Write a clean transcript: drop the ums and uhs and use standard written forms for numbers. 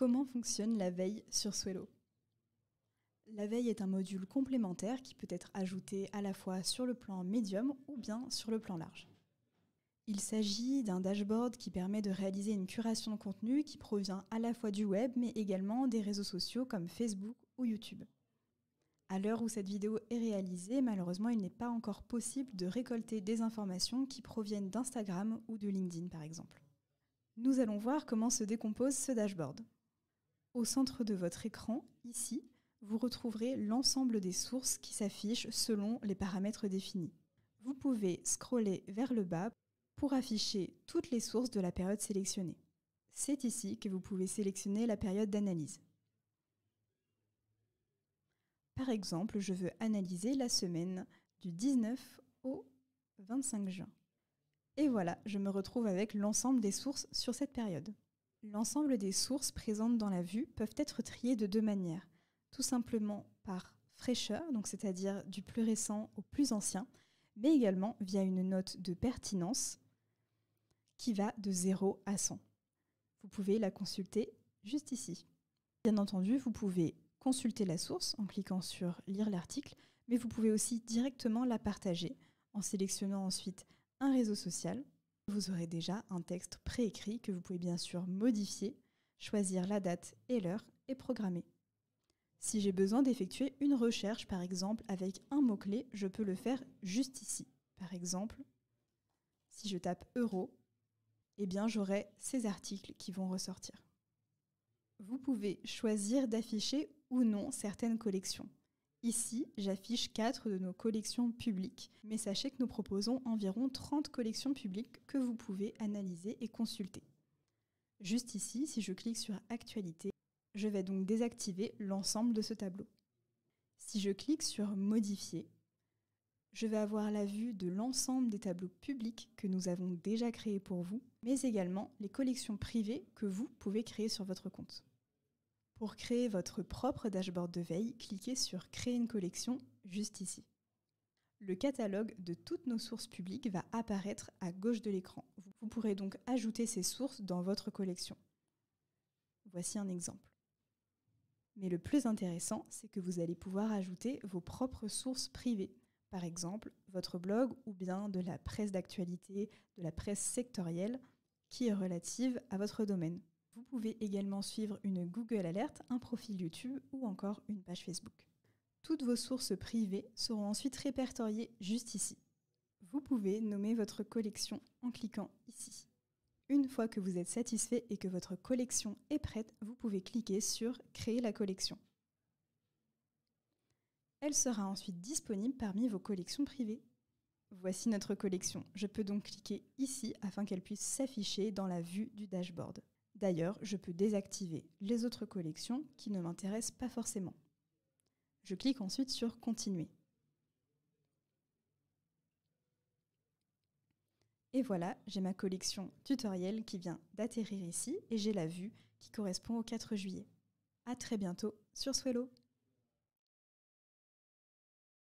Comment fonctionne la veille sur Swello ? La veille est un module complémentaire qui peut être ajouté à la fois sur le plan médium ou bien sur le plan large. Il s'agit d'un dashboard qui permet de réaliser une curation de contenu qui provient à la fois du web mais également des réseaux sociaux comme Facebook ou YouTube. À l'heure où cette vidéo est réalisée, malheureusement, il n'est pas encore possible de récolter des informations qui proviennent d'Instagram ou de LinkedIn par exemple. Nous allons voir comment se décompose ce dashboard. Au centre de votre écran, ici, vous retrouverez l'ensemble des sources qui s'affichent selon les paramètres définis. Vous pouvez scroller vers le bas pour afficher toutes les sources de la période sélectionnée. C'est ici que vous pouvez sélectionner la période d'analyse. Par exemple, je veux analyser la semaine du 19 au 25 juin. Et voilà, je me retrouve avec l'ensemble des sources sur cette période. L'ensemble des sources présentes dans la vue peuvent être triées de deux manières. Tout simplement par fraîcheur, donc c'est-à-dire du plus récent au plus ancien, mais également via une note de pertinence qui va de 0 à 100. Vous pouvez la consulter juste ici. Bien entendu, vous pouvez consulter la source en cliquant sur « Lire l'article », mais vous pouvez aussi directement la partager en sélectionnant ensuite un réseau social. Vous aurez déjà un texte préécrit que vous pouvez bien sûr modifier, choisir la date et l'heure et programmer. Si j'ai besoin d'effectuer une recherche, par exemple, avec un mot-clé, je peux le faire juste ici. Par exemple, si je tape « euro », eh bien j'aurai ces articles qui vont ressortir. Vous pouvez choisir d'afficher ou non certaines collections. Ici, j'affiche 4 de nos collections publiques, mais sachez que nous proposons environ 30 collections publiques que vous pouvez analyser et consulter. Juste ici, si je clique sur « Actualité », je vais donc désactiver l'ensemble de ce tableau. Si je clique sur « Modifier », je vais avoir la vue de l'ensemble des tableaux publics que nous avons déjà créés pour vous, mais également les collections privées que vous pouvez créer sur votre compte. Pour créer votre propre dashboard de veille, cliquez sur « Créer une collection » juste ici. Le catalogue de toutes nos sources publiques va apparaître à gauche de l'écran. Vous pourrez donc ajouter ces sources dans votre collection. Voici un exemple. Mais le plus intéressant, c'est que vous allez pouvoir ajouter vos propres sources privées. Par exemple, votre blog ou bien de la presse d'actualité, de la presse sectorielle qui est relative à votre domaine. Vous pouvez également suivre une Google Alert, un profil YouTube ou encore une page Facebook. Toutes vos sources privées seront ensuite répertoriées juste ici. Vous pouvez nommer votre collection en cliquant ici. Une fois que vous êtes satisfait et que votre collection est prête, vous pouvez cliquer sur « Créer la collection ». Elle sera ensuite disponible parmi vos collections privées. Voici notre collection. Je peux donc cliquer ici afin qu'elle puisse s'afficher dans la vue du dashboard. D'ailleurs, je peux désactiver les autres collections qui ne m'intéressent pas forcément. Je clique ensuite sur « Continuer ». Et voilà, j'ai ma collection tutoriel qui vient d'atterrir ici et j'ai la vue qui correspond au 4 juillet. À très bientôt sur Swello.